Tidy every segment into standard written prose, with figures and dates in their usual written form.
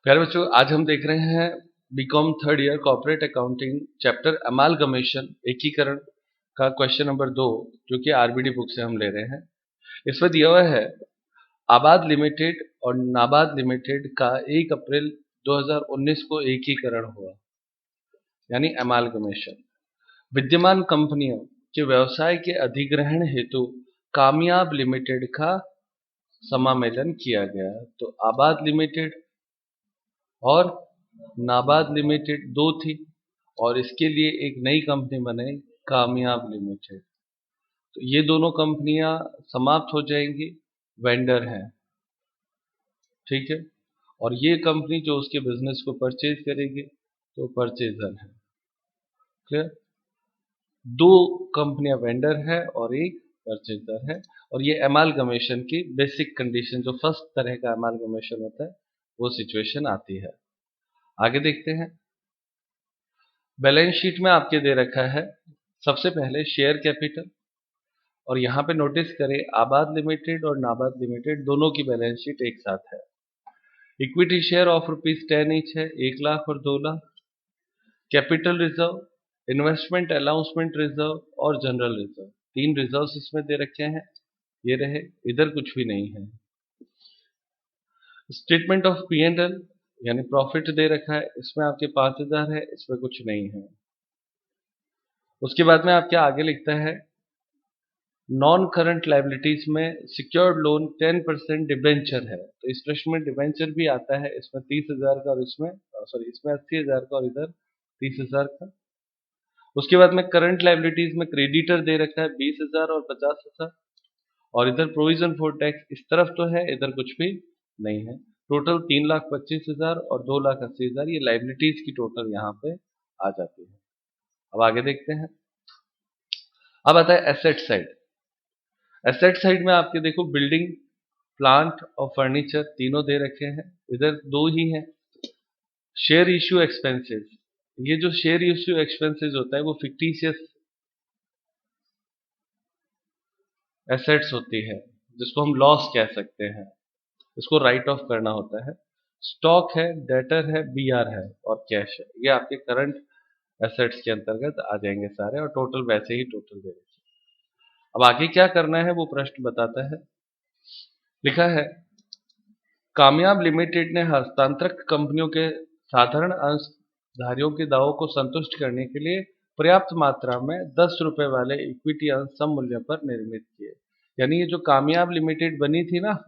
प्यारे बच्चों, आज हम देख रहे हैं B Com third year corporate accounting chapter amalgamation एकीकरण का क्वेश्चन नंबर 2, जो कि आरबीडी बुक से हम ले रहे हैं। इसमें दिया हुआ है आबाद लिमिटेड और नाबाद लिमिटेड का 1 अप्रैल 2019 को एकीकरण हुआ, यानी अमालगमेशन। विद्यमान कंपनियों के व्यवसाय के अधिग्रहण हेतु कामयाब लिमिटेड का समामेलन किया गया। तो आबाद लिमिटेड और नाबाद लिमिटेड दो थी, और इसके लिए एक नई कंपनी बनाई, कामयाब लिमिटेड। तो ये दोनों कंपनियां समाप्त हो जाएंगी, वेंडर हैं, ठीक है। और ये कंपनी जो उसके बिजनेस को परचेज करेगी तो परचेजर है, क्लियर। दो कंपनियां वेंडर है और एक परचेजर है। और ये अमालगमेशन की बेसिक कंडीशन, जो फर्स्ट तरह का अमालगमेशन होता है, वो सिचुएशन आती है। आगे देखते हैं। बैलेंस शीट में आपके दे रखा है सबसे पहले शेयर कैपिटल, और यहाँ पे नोटिस करें आबाद लिमिटेड और नाबाद लिमिटेड दोनों की बैलेंस शीट एक साथ है। इक्विटी शेयर ऑफ ₹10 ईच है, 1 लाख और 2 lakh. Capital reserve, investment announcement reserve और जनरल रिजर्व, 3 रिजर्व इसमें दे रखे हैं। ये रहे, इधर कुछ भी नहीं है। स्टेटमेंट ऑफ P&L यानी प्रॉफिट दे रखा है, इसमें आपके 5,000 है, इसमें कुछ नहीं है। उसके बाद में आपके आगे लिखता है नॉन करंट लाइबिलिटीज में सिक्योर्ड लोन 10% डिबेंचर है। तो इस प्रश्न में डिबेंचर भी आता है, इसमें 30,000 का और इसमें इसमें 80,000 का और इधर 30,000 का। उसके बाद में करंट लाइबिलिटीज में क्रेडिटर दे रखा है 20,000 और 50,000, और इधर प्रोविजन फॉर टैक्स इस तरफ तो है, इधर कुछ भी नहीं है। टोटल 3,25,000 और 2,80,000, ये लाइबिलिटीज की टोटल यहाँ पे आ जाती है। अब आगे देखते हैं। अब आता है एसेट साइड। एसेट साइड में आपके देखो बिल्डिंग, प्लांट और फर्नीचर तीनों दे रखे हैं, इधर दो ही हैं। शेयर इश्यू एक्सपेंसेस, ये जो शेयर इश्यू एक्सपेंसेस होता है वो फिक्टिशियस एसेट्स होती है, जिसको हम लॉस कह सकते हैं, इसको राइट ऑफ करना होता है। स्टॉक है, डेटर है, बीआर है और कैश है, ये आपके करंट एसेट्स के अंतर्गत आ जाएंगे सारे, और टोटल वैसे ही टोटल दे रखे। अब आगे क्या करना है वो प्रश्न बताता है। लिखा है कामयाब लिमिटेड ने हस्तांतरक कंपनियों के साधारण अंशधारियों के दावों को संतुष्ट करने के लिए पर्याप्त मात्रा में ₹10 वाले इक्विटी अंश सम मूल्य पर निर्मित किए। यानी ये जो कामयाब लिमिटेड बनी थी ना,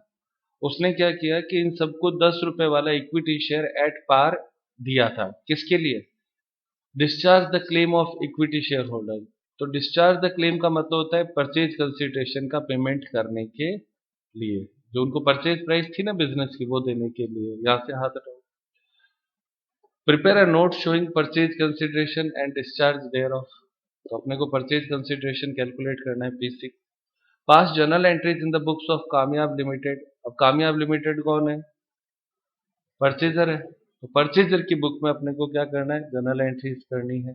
उसने क्या किया कि इन सबको ₹10 वाला इक्विटी शेयर एट पार दिया था। किसके लिए? Discharge the claim of equity share holder. तो डिस्चार्ज द क्लेम का मतलब होता है परचेज कंसिडरेशन का पेमेंट करने के लिए, जो उनको परचेज प्राइस थी ना बिजनेस की, वो देने के लिए। यहां से हाथ हटाओ। Prepare a note showing purchase consideration and discharge thereof. तो अपने को परचेज कंसिडरेशन कैलकुलेट करना है, P6। पास journal entries in the books of Kamyab limited. अब कामयाब लिमिटेड कौन है? परचेजर है, तो परचेजर की बुक में अपने को क्या करना है? जर्नल एंट्रीज करनी है।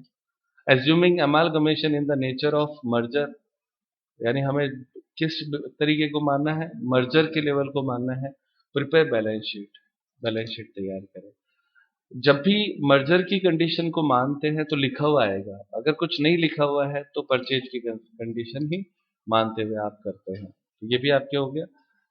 Assuming amalgamation in the nature of merger, यानी हमें किस तरीके को मानना है? मर्जर के लेवल को मानना है। Prepare balance sheet, balance sheet तैयार करें। जब भी मर्जर की कंडीशन को मानते हैं तो लिखा हुआ आएगा, अगर कुछ नहीं लिखा हुआ है तो परचेज की कंडीशन ही मानते हुए आप करते हैं। तो ये भी आपके हो गया,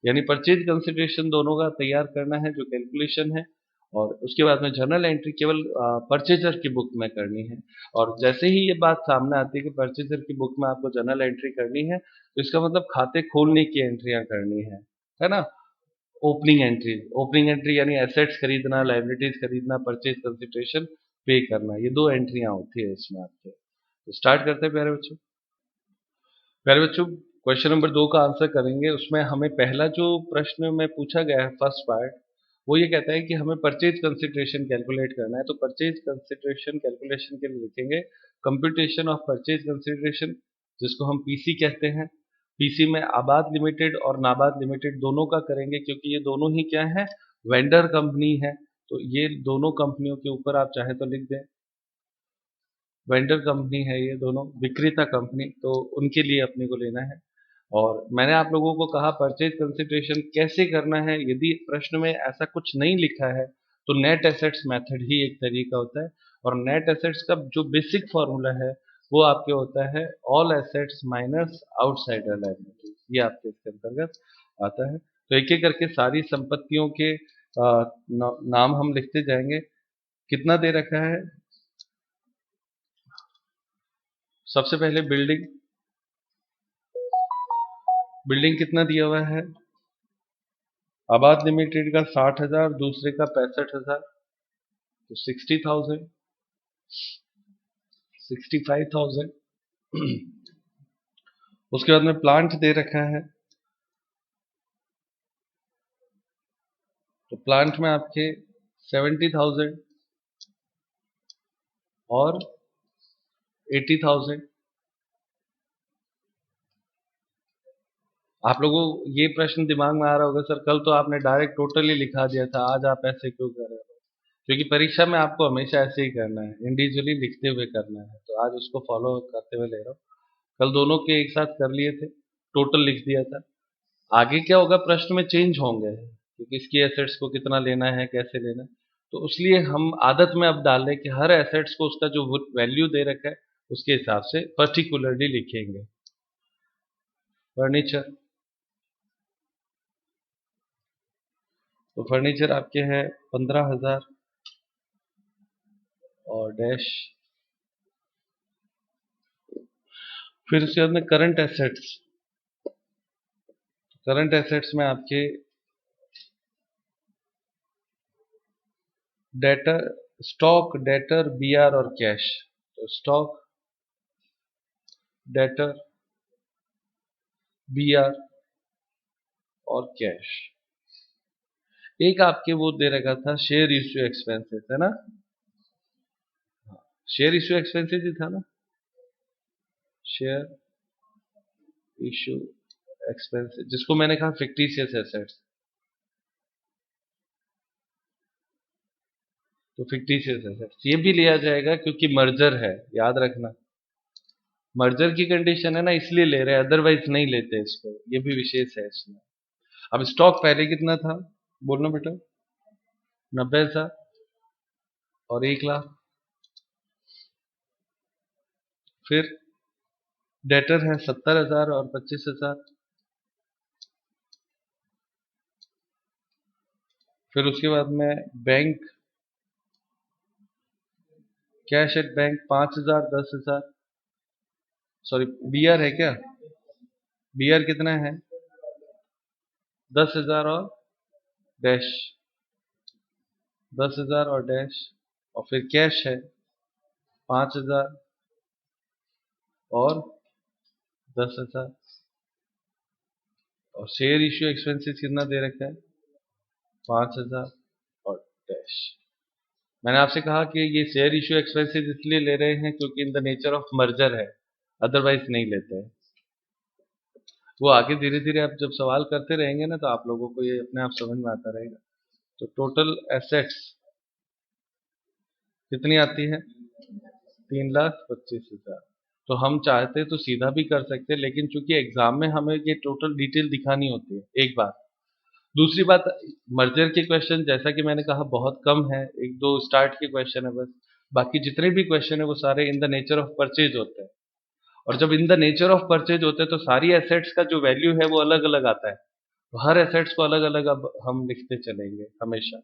यानी परचेज कंसिडरेशन दोनों का तैयार करना है, जो कैलकुलेशन है। और उसके बाद में जर्नल एंट्री केवल परचेजर की बुक में करनी है। और जैसे ही ये बात सामने आती है कि परचेजर की बुक में आपको जर्नल एंट्री करनी है, तो इसका मतलब खाते खोलने की एंट्रियां करनी है ना। ओपनिंग एंट्री यानी एसेट्स खरीदना, लाइबिलिटीज खरीदना, परचेज कंसिडरेशन पे करना, ये दो एंट्रियां होती है इसमें आपके। तो स्टार्ट करते हैं प्यारे बच्चों। प्यारे बच्चों, क्वेश्चन नंबर 2 का आंसर करेंगे। उसमें हमें पहला जो प्रश्न में पूछा गया है, फर्स्ट पार्ट, वो ये कहता है कि हमें परचेज कंसिडरेशन कैलकुलेट करना है। तो परचेज कंसिडरेशन कैलकुलेशन के लिए लिखेंगे कंप्यूटेशन ऑफ परचेज कंसिडरेशन, जिसको हम पीसी कहते हैं। पीसी में आबाद लिमिटेड और नाबाद लिमिटेड दोनों का करेंगे, क्योंकि ये दोनों ही क्या है? वेंडर कंपनी है। तो ये दोनों कंपनियों के ऊपर आप चाहे तो लिख दें, वेंडर कंपनी है ये दोनों, विक्रेता कंपनी, तो उनके लिए अपने को लेना है। और मैंने आप लोगों को कहा परचेज कंसिडरेशन कैसे करना है। यदि प्रश्न में ऐसा कुछ नहीं लिखा है तो नेट एसेट्स मेथड ही एक तरीका होता है, और नेट एसेट्स का जो बेसिक फॉर्मूला है वो आपके होता है all assets minus outsider liability, ये आपके इसके अंतर्गत आता है। तो एक एक करके सारी संपत्तियों के नाम हम लिखते जाएंगे। कितना दे रखा है? सबसे पहले बिल्डिंग, बिल्डिंग कितना दिया हुआ है? आबाद लिमिटेड का 60,000, दूसरे का 65,000, तो 60,000, 65,000। उसके बाद में प्लांट दे रखा है, तो प्लांट में आपके 70,000 और 80,000। आप लोगों को ये प्रश्न दिमाग में आ रहा होगा, सर कल तो आपने डायरेक्ट टोटल ही लिखा दिया था, आज आप ऐसे क्यों कर रहे हो? क्योंकि परीक्षा में आपको हमेशा ऐसे ही करना है, इंडिविजुअली लिखते हुए करना है, तो आज उसको फॉलो करते हुए ले रहा हूँ। कल दोनों के एक साथ कर लिए थे, टोटल लिख दिया था। आगे क्या होगा, प्रश्न में चेंज होंगे कि किसकी एसेट्स को कितना लेना है, कैसे लेना है, तो इसलिए हम आदत में अब डाल रहे कि हर एसेट्स को उसका जो वैल्यू दे रखा है उसके हिसाब से पर्टिकुलरली लिखेंगे। फर्नीचर, तो फर्नीचर आपके है 15,000 और डैश। फिर उसके बाद में करंट एसेट्स, करंट एसेट्स में आपके डेटर, स्टॉक, डेटर, बीआर और कैश। तो स्टॉक, डेटर, बीआर और कैश। एक आपके वो दे रखा था शेयर इश्यू एक्सपेंसेस, है ना? शेयर इश्यू एक्सपेंसेस ही था ना, शेयर इश्यू एक्सपेंसेस, जिसको मैंने कहा फिक्टिशियस एसेट्स। तो फिक्टिशियस एसेट्स ये भी लिया जाएगा क्योंकि मर्जर है, याद रखना। मर्जर की कंडीशन है ना, इसलिए ले रहे हैं, अदरवाइज नहीं लेते इसको, ये भी विशेष है इसमें। अब स्टॉक पहले कितना था, बोलना बेटा? 90,000 और 1,00,000। फिर डेटर है 70,000 और 25,000। फिर उसके बाद में bank, cash at bank 5,000, 10,000। Sorry, BR है क्या? बीआर कितना है? 10,000 और डैश, 10,000 और डैश। और फिर कैश है 5,000 और 10,000। और शेयर इश्यू एक्सपेंसेस कितना दे रखा है? 5,000 और डैश। मैंने आपसे कहा कि ये शेयर इश्यू एक्सपेंसेस इसलिए ले रहे हैं क्योंकि in the nature of merger है, अदरवाइज नहीं लेते हैं। वो आगे धीरे धीरे आप जब सवाल करते रहेंगे ना, तो आप लोगों को ये अपने आप समझ में आता रहेगा। तो टोटल एसेट्स कितनी आती है? 3,25,000। तो हम चाहते तो सीधा भी कर सकते, लेकिन चूंकि एग्जाम में हमें ये टोटल डिटेल दिखानी होती है, एक बात। दूसरी बात, मर्जर के क्वेश्चन जैसा कि मैंने कहा बहुत कम है, एक दो स्टार्ट के क्वेश्चन है बस। बाकी जितने भी क्वेश्चन है वो सारे in the nature of purchase होते हैं, और जब in the nature of purchase होते हैं तो सारी एसेट्स का जो वैल्यू है वो अलग अलग आता है। तो हर एसेट्स को अलग अलग अब हम लिखते चलेंगे हमेशा।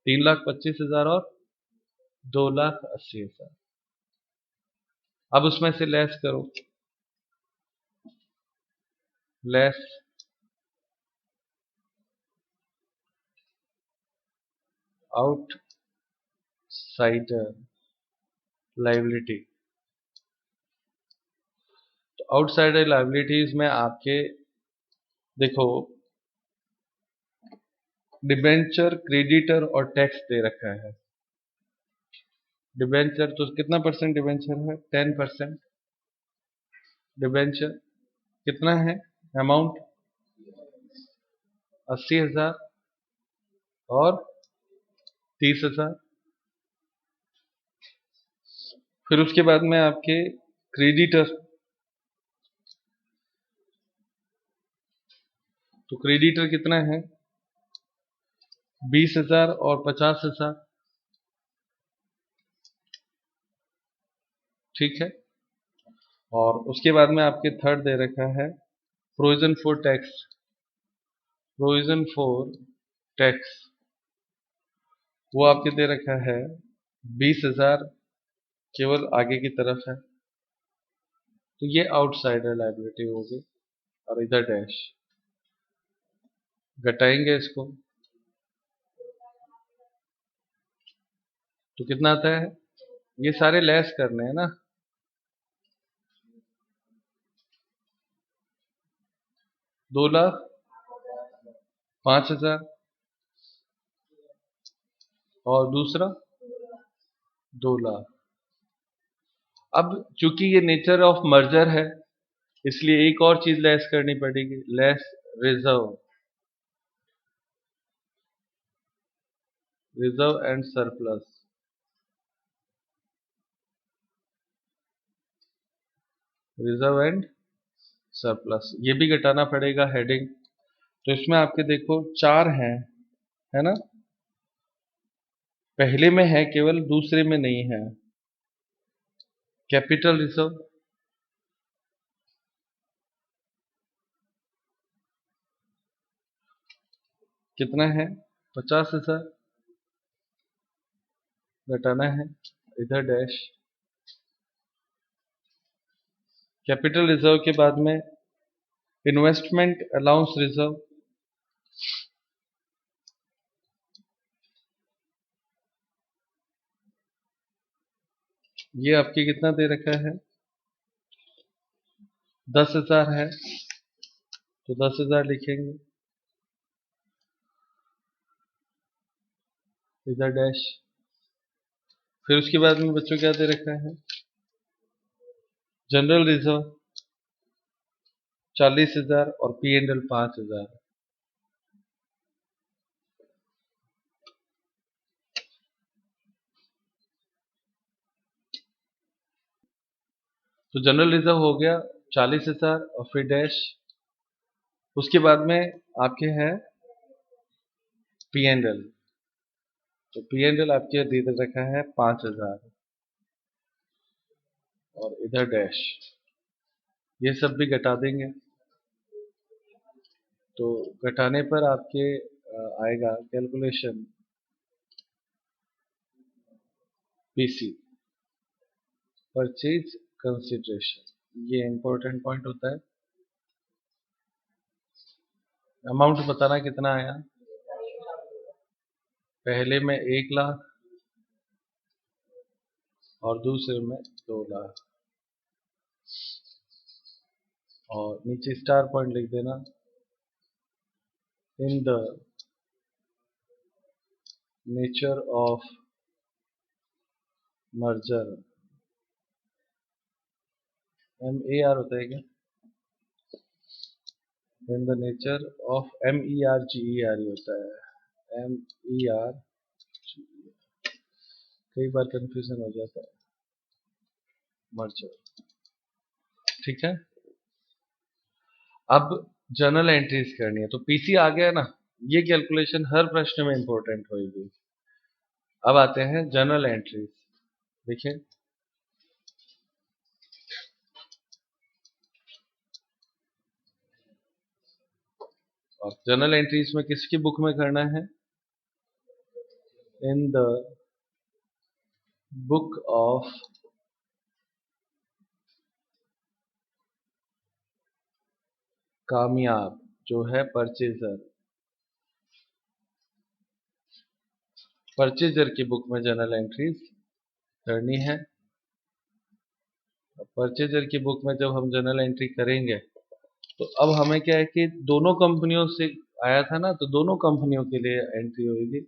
3,25,000 और 2,80,000। अब उसमें से लेस करो, लेस आउटसाइडर लाइबिलिटी। तो आउटसाइडर लाइबिलिटीज में आपके देखो, डिबेंचर, क्रेडिटर और टैक्स दे रखा है। डिबेंचर तो कितना परसेंट डिबेंचर है? 10%। डिबेंचर कितना है अमाउंट? 80,000 और 30,000। फिर उसके बाद में आपके क्रेडिटर, तो क्रेडिटर कितना है? 20,000 और 50,000। ठीक है। और उसके बाद में आपके थर्ड दे रखा है provision for tax. Provision for tax वो आपके दे रखा है 20,000, केवल आगे की तरफ है, तो ये आउटसाइडर लायबिलिटी होगी। और इधर डैश घटाएंगे इसको तो कितना आता है? ये सारे लेस करने हैं ना, 2,05,000 और दूसरा 2,00,000। अब चूंकि ये नेचर ऑफ मर्जर है, इसलिए एक और चीज लेस करनी पड़ेगी, less reserve. Reserve and surplus. Reserve and surplus ये भी घटाना पड़ेगा हेडिंग। तो इसमें आपके देखो 4 हैं, है ना? पहले में है केवल, दूसरे में नहीं है। कैपिटल रिजर्व कितना है? 50,000 घटाना है, इधर डैश। कैपिटल रिजर्व के बाद में इन्वेस्टमेंट अलाउंस रिजर्व, ये आपके कितना दे रखा है? 10,000 है, तो 10,000 लिखेंगे, इधर डैश। फिर उसके बाद में बच्चों क्या दे रखा है? जनरल रिजर्व 40,000 और पी एंड एल 5,000। तो जनरल रिजर्व हो गया 40,000 और फिर डैश। उसके बाद में आपके है पी एंड एल, तो पी एंड एल आपके दे रखा है 5,000 और इधर डैश। ये सब भी घटा देंगे, तो घटाने पर आपके आएगा कैलकुलेशन पीसी, परचेज कंसिडरेशन। ये इंपॉर्टेंट पॉइंट होता है। अमाउंट बताना कितना आया? पहले में 1,00,000 और दूसरे में 2,00,000। और नीचे स्टार पॉइंट लिख देना, in the nature of merger. MAR होता है क्या? In the nature of MERGER होता है, MER। कई बार कंफ्यूजन हो जाता है, मर्जर। ठीक है। अब जर्नल एंट्रीज करनी है, तो पीसी आ गया ना, ये कैलकुलेशन हर प्रश्न में इंपॉर्टेंट होगी। अब आते हैं जर्नल एंट्रीज। देखिए, और जर्नल एंट्रीज में किसकी बुक में करना है? इन द बुक ऑफ कामयाब, जो है परचेजर। परचेजर की बुक में जर्नल एंट्रीज करनी है। परचेजर की बुक में जब हम जर्नल एंट्री करेंगे, तो अब हमें क्या है कि दोनों कंपनियों से आया था ना, तो दोनों कंपनियों के लिए एंट्री होगी।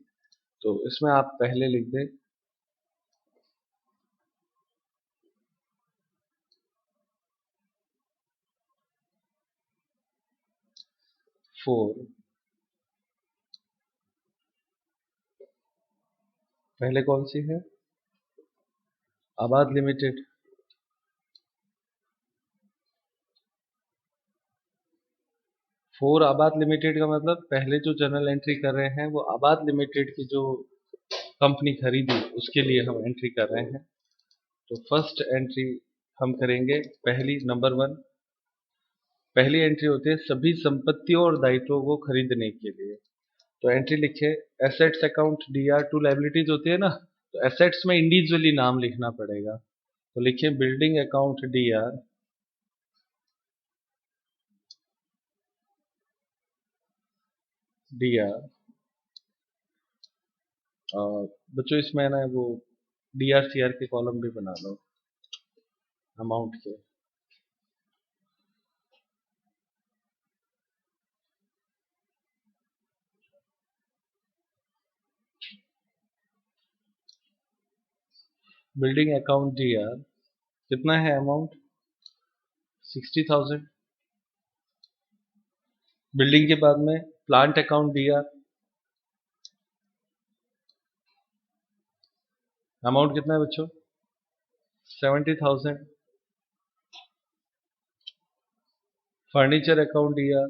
तो इसमें आप पहले लिख दें 4। पहले कौन सी है? आबाद लिमिटेड। फोर आबाद लिमिटेड का मतलब पहले जो जर्नल एंट्री कर रहे हैं वो आबाद लिमिटेड की जो कंपनी खरीदी उसके लिए हम एंट्री कर रहे हैं। तो फर्स्ट एंट्री हम करेंगे पहली, नंबर वन, पहली एंट्री होती है सभी संपत्तियों और दायित्वों को खरीदने के लिए। तो एंट्री लिखे assets account DR to liabilities होती है ना, तो एसेट्स में इंडिविजुअली नाम लिखना पड़ेगा। तो लिखिए बिल्डिंग अकाउंट डीआर, डीआर, और बच्चों इसमें ना वो डीआर-सीआर के कॉलम भी बना लो अमाउंट के। बिल्डिंग अकाउंट डीआर कितना है अमाउंट? 60,000। बिल्डिंग के बाद में प्लांट अकाउंट डीआर, अमाउंट कितना है बच्चों? 70,000। Furniture account DR,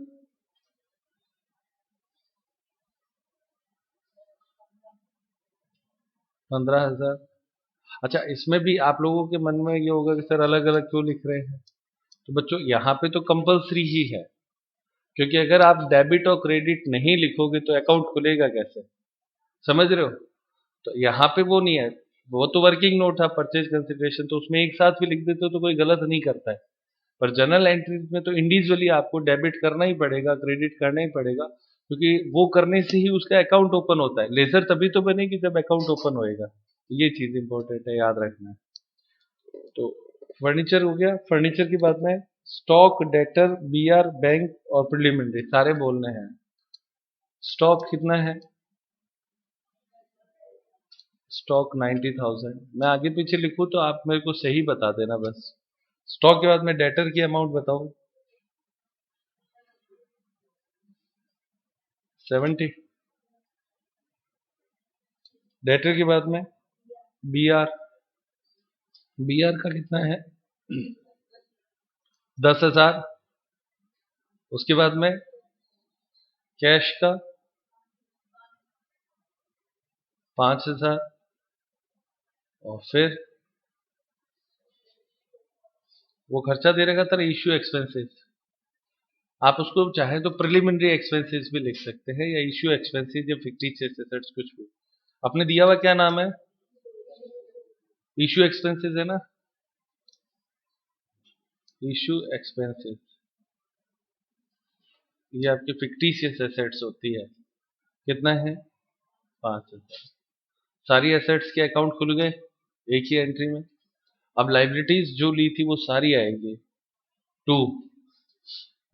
15,000। अच्छा, इसमें भी आप लोगों के मन में ये होगा कि सर अलग अलग क्यों लिख रहे हैं? तो बच्चों यहाँ पे तो कंपलसरी ही है, क्योंकि अगर आप डेबिट और क्रेडिट नहीं लिखोगे तो अकाउंट खुलेगा कैसे? समझ रहे हो? तो यहाँ पे वो नहीं है, वो तो वर्किंग नोट था परचेज कंसिडरेशन, तो उसमें एक साथ भी लिख देते हो तो कोई गलत नहीं करता है। पर जर्नल एंट्रीज में तो इंडिविजुअली आपको डेबिट करना ही पड़ेगा, क्रेडिट करना ही पड़ेगा, क्योंकि वो करने से ही उसका अकाउंट ओपन होता है। लेजर तभी तो बनेगी जब अकाउंट ओपन होएगा। ये चीज इंपॉर्टेंट है, याद रखना है। तो फर्नीचर हो गया। फर्नीचर की बात में स्टॉक, डेटर, बीआर, बैंक और प्रिलिमिनरी सारे बोलने हैं। स्टॉक कितना है? स्टॉक 90,000। मैं आगे पीछे लिखूं तो आप मेरे को सही बता देना बस। स्टॉक के बाद में डेटर की अमाउंट बताओ। 70। डेटर के बाद में बीआर, बीआर का कितना है? 10,000। उसके बाद में कैश का 5,000। और फिर वो खर्चा दे रहेगा तेरा इश्यू एक्सपेंसेस। आप उसको चाहे तो प्रिलिमिनरी एक्सपेंसेस भी लिख सकते हैं, या इश्यू एक्सपेंसेस या फिक्टिशियस एसेट्स, कुछ भी। आपने दिया हुआ क्या नाम है? इश्यू एक्सपेंसेस है ना? इश्यू एक्सपेंसेस ये आपकी फिक्टिशियस एसेट्स होती है। कितना है? 5,000। सारी एसेट्स के अकाउंट खुल गए एक ही एंट्री में। अब लाइबिलिटीज जो ली थी वो सारी आएगी। टू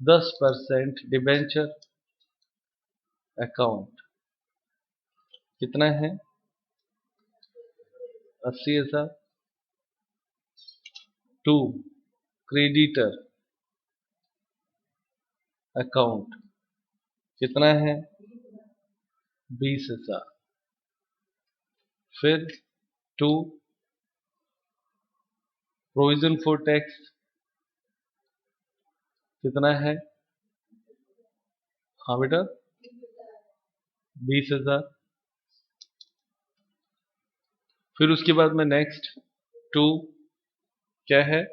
10% डिबेंचर अकाउंट कितना है? 80,000। टू क्रेडिटर अकाउंट कितना है? 20,000। फिर टू प्रोविजन फॉर टैक्स कितना है? हाँ बेटा, 20,000। फिर उसके बाद में नेक्स्ट टू क्या है?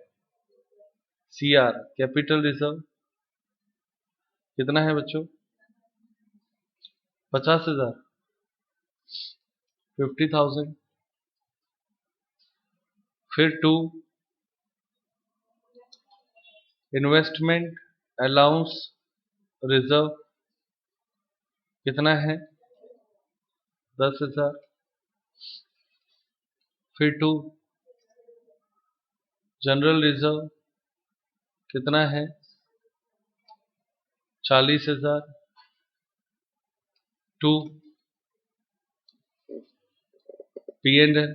सीआर कैपिटल रिजर्व कितना है बच्चों? 50,000। 50,000। फिर टू इन्वेस्टमेंट अलाउंस रिजर्व कितना है? 10,000। फिर टू जनरल रिजर्व कितना है? 40,000। टू पी एंड एल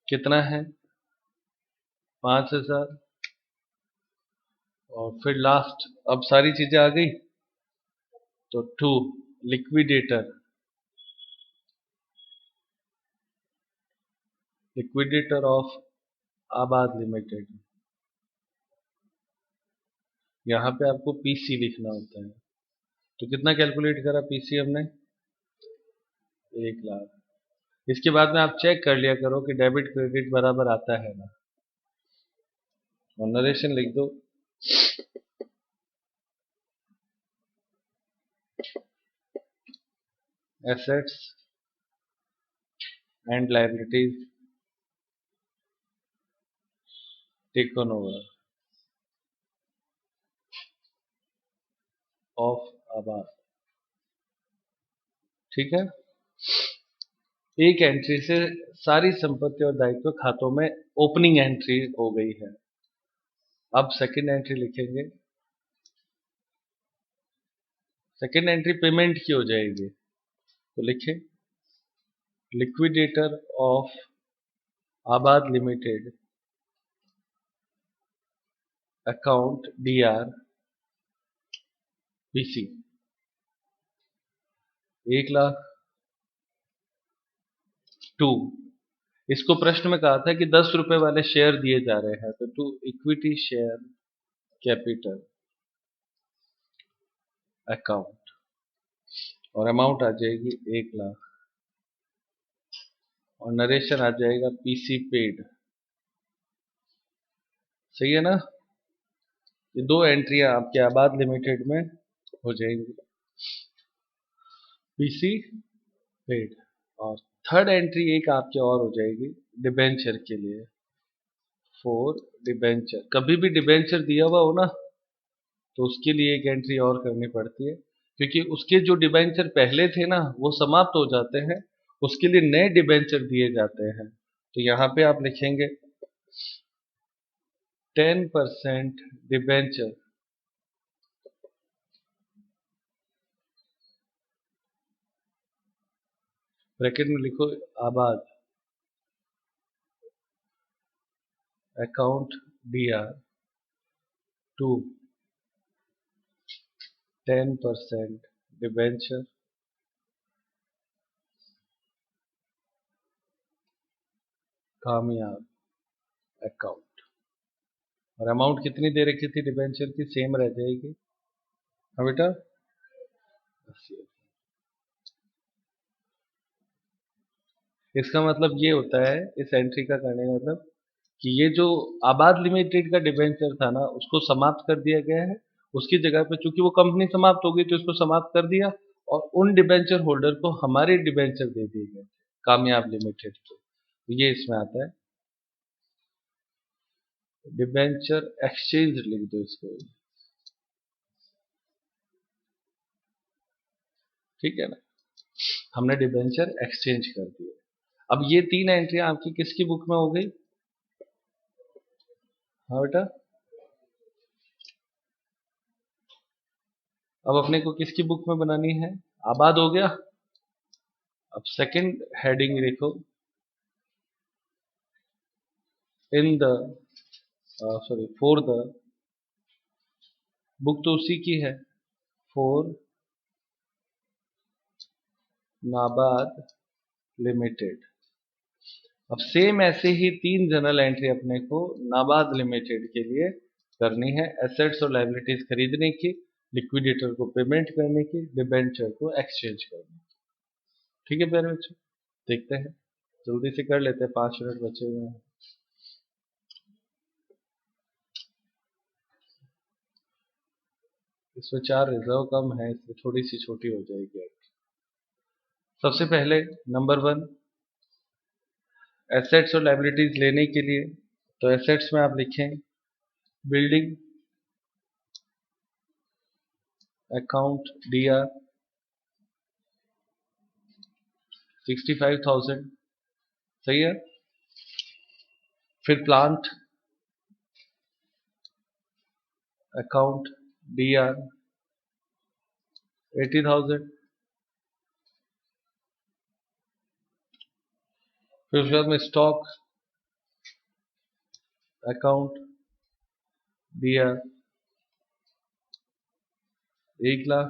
कितना है? 5,000। और फिर लास्ट, अब सारी चीजें आ गई, तो to liquidator, liquidator of Abad limited यहाँ पे आपको पीसी लिखना होता है। तो कितना कैलकुलेट करा पीसी हमने? 1 लाख। इसके बाद में आप चेक कर लिया करो कि डेबिट क्रेडिट बराबर आता है ना, और नरेशन लिख दो। Assets and liabilities taken over of आबाद। ठीक है, एक एंट्री से सारी संपत्ति और दायित्व खातों में ओपनिंग एंट्री हो गई है। अब सेकंड एंट्री लिखेंगे। सेकंड एंट्री पेमेंट की हो जाएगी, तो लिखें liquidator of Abad limited account DR PC 1 lakh to. इसको प्रश्न में कहा था कि 10 रुपए वाले शेयर दिए जा रहे हैं, तो to equity share capital account, और अमाउंट आ जाएगी 1 लाख, और नरेशन आ जाएगा पीसी पेड। सही है ना? ये दो एंट्रियां आपके आबाद लिमिटेड में हो जाएंगी, पीसी पेड। और थर्ड एंट्री एक आपके और हो जाएगी डिबेंचर के लिए, फॉर डिबेंचर। कभी भी डिबेंचर दिया हुआ हो ना, तो उसके लिए एक एंट्री और करनी पड़ती है, क्योंकि उसके जो डिबेंचर पहले थे ना वो समाप्त हो जाते हैं, उसके लिए नए डिबेंचर दिए जाते हैं। तो यहाँ पे आप लिखेंगे 10% डिबेंचर ब्रैकेट में लिखो आबाद अकाउंट DR टू 10% डिबेंचर कामयाब अकाउंट। और अमाउंट कितनी दे रखी थी डिबेंचर की? सेम रह जाएगी। हाँ बेटा, 80। इसका मतलब ये होता है, इस एंट्री का करने का मतलब कि ये जो आबाद लिमिटेड का डिबेंचर था ना उसको समाप्त कर दिया गया है। उसकी जगह पे चूंकि वो कंपनी समाप्त हो गई तो इसको समाप्त कर दिया, और उन डिबेंचर होल्डर को हमारे डिबेंचर दे दिए गए कामयाब लिमिटेड को। तो ये इसमें आता है, डिबेंचर एक्सचेंज लिख दो इसको। ठीक है ना, हमने डिबेंचर एक्सचेंज कर दिया। अब ये तीन एंट्रियां आपकी किसकी बुक में हो गई? हाँ बेटा, अब अपने को किसकी बुक में बनानी है? आबाद हो गया। अब सेकंड हेडिंग लिखो, in the sorry for the, book तो उसी की है, फॉर नाबाद लिमिटेड। अब सेम ऐसे ही तीन जनरल एंट्री अपने को नाबाद लिमिटेड के लिए करनी है। एसेट्स और लायबिलिटीज खरीदने की, लिक्विडेटर को पेमेंट करने की, डिबेंचर को एक्सचेंज करने की। ठीक है प्यारे बच्चों, देखते हैं, जल्दी से कर लेते हैं, 5 मिनट बचे हुए हैं। इसमें 4 रिजर्व कम है, इसलिए थोड़ी सी छोटी हो जाएगी। सबसे पहले नंबर 1, एसेट्स और लायबिलिटीज लेने के लिए, तो एसेट्स में आप लिखें बिल्डिंग अकाउंट DR 65,000। सही है। फिर प्लांट अकाउंट DR 80,000। फिर उसके बाद में stock account DR 1 lakh.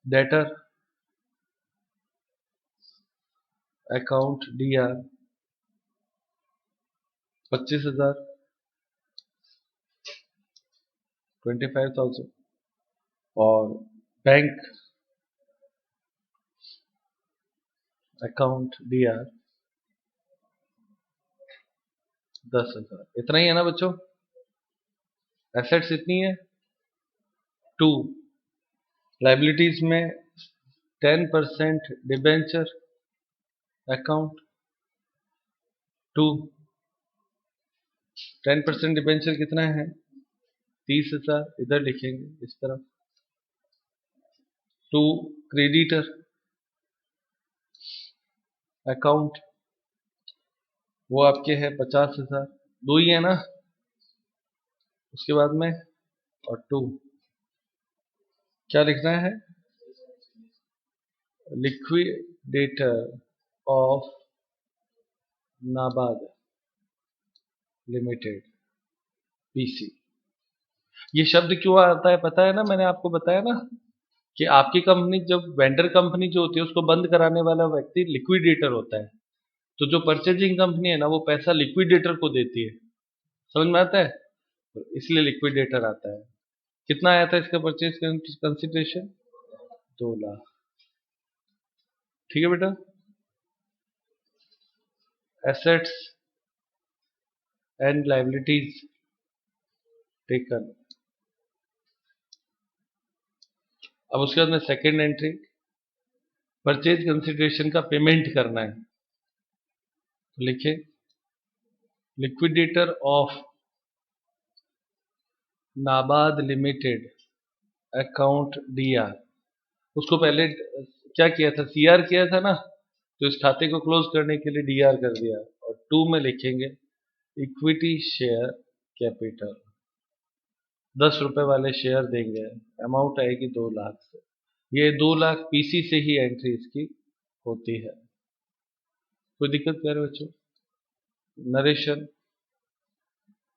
Debtor account DR 25,000। 25,000 और बैंक अकाउंट DR 10,000। इतना ही है ना बच्चों? एसेट्स इतनी है। 2 लाइबिलिटीज में 10% डिबेंचर अकाउंट 2 10% डिबेंचर कितना है? 30,000। इधर लिखेंगे इस तरफ। 2 क्रेडिटर अकाउंट वो आपके है 50,000। 2 ही है ना? उसके बाद में और 2 क्या लिखना है? Liquidator of NABARD limited PC। ये शब्द क्यों आता है पता है ना? मैंने आपको बताया ना कि आपकी कंपनी, जब वेंडर कंपनी जो होती है उसको बंद कराने वाला व्यक्ति लिक्विडेटर होता है, तो जो परचेजिंग कंपनी है ना वो पैसा लिक्विडेटर को देती है। समझ में आता है? तो इसलिए लिक्विडेटर आता है। कितना आया था इसका परचेज कंसिडरेशन? 2 लाख। ठीक है बेटा। Assets and liabilities taken. अब उसके बाद में सेकेंड एंट्री, परचेज कंसिडरेशन का पेमेंट करना है। तो लिखे liquidator of NABARD limited account DR। उसको पहले क्या किया था? CR किया था ना, तो इस खाते को क्लोज करने के लिए DR कर दिया। और 2 में लिखेंगे इक्विटी शेयर कैपिटल। 10 रुपए वाले शेयर देंगे, अमाउंट आएगी 2 लाख से। ये 2 लाख PC से ही एंट्री इसकी होती है। कोई दिक्कत कर रहे बच्चों? Narration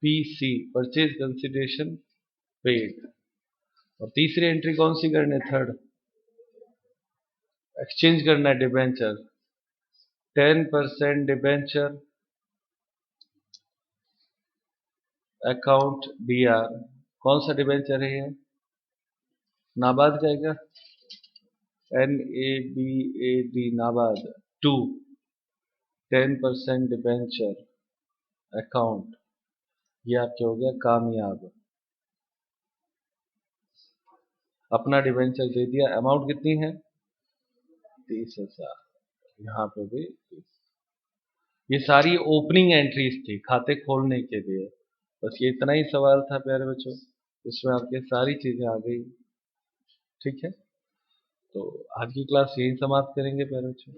PC purchase consideration paid. और तीसरी एंट्री कौन सी करनी है? थर्ड, एक्सचेंज करना है डिबेंचर। 10% debenture account DR। कौन सा डिबेंचर है ये? नाबार्ड का है क्या? NABAD नाबार्ड। 2 10% डिबेंचर अकाउंट, ये आपके हो गया कामयाब। अपना डिबेंचर दे दिया। अमाउंट कितनी है? 30,000। यहाँ पे भी 30। ये सारी ओपनिंग एंट्रीज थी खाते खोलने के लिए। बस ये इतना ही सवाल था प्यारे बच्चों, इसमें आपके सारी चीजें आ गई। ठीक है, तो आज की क्लास यही समाप्त करेंगे प्यारे बच्चों।